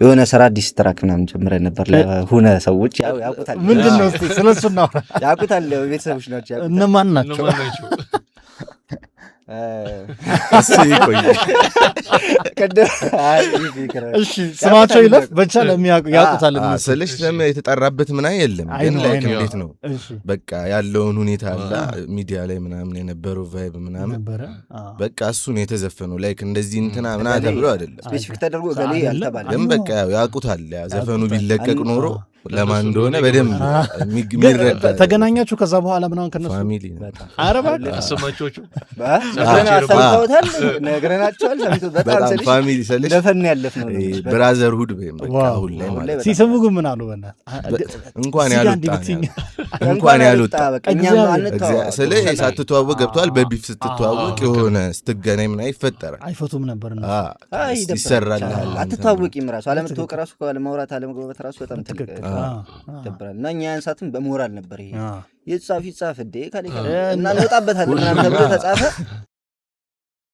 የሆነ ስራ አዲስ ትራክ ምናምን ጀምረን ነበር ለሆነ ሰዎች ያውቁታል። ምንድነው እስቲ ስለሱ ነው ያውቁታል። ቤተሰቦች ናቸው። እነማን ናቸው? እሺ ይቆይ እሺ ስማቸው ይለፍ ብቻ ያውቁታል። ስለሽ የተጠራበት ምና የለም ግን ላይክ እንዴት ነው በቃ ያለውን ሁኔታ አለ ሚዲያ ላይ ምናምን የነበረው ቫይብ ምናምን በቃ እሱን የተዘፈነው ላይክ እንደዚህ እንትና ምና ተብሎ አይደለም ስፔሲፊክ ተደርጎ ገሌ ያልተባለ ግን በቃ ያውቁታል። ዘፈኑ ቢለቀቅ ኖሮ ለማን እንደሆነ በደንብ የሚረዳ ተገናኛችሁ ከዛ በኋላ ምናምን ከነሱ ፋሚሊ አረባ አሰማቾቹ ሰምተውታል ነግረናቸዋል። በጣም ፋሚሊ ሰልሽ ለፈን ያለፍነው ብራዘርሁድ በቃ ሁሉ ላይ ማለት ሲሰሙ ግን ምን አሉ እንኳን ያሉት ስለዚህ ሳትተዋወቅ ገብቷል። በቢፍ ስትተዋወቅ የሆነ ስትገናኝ ምናምን ይፈጠራል። አይፈቱም ነበር ይሰራል። አትተዋወቂም ራሱ አለመተዋወቅ ራሱ ማውራት አለመግባባት ራሱ በጣም ትልቅ ይደብራል። እና እኛ ያንሳትም በሞራል ነበር ይሄ የጻፊ ጻፍ እንደ ካለ እና እንወጣበታለን ምናምን ተብሎ ተጻፈ።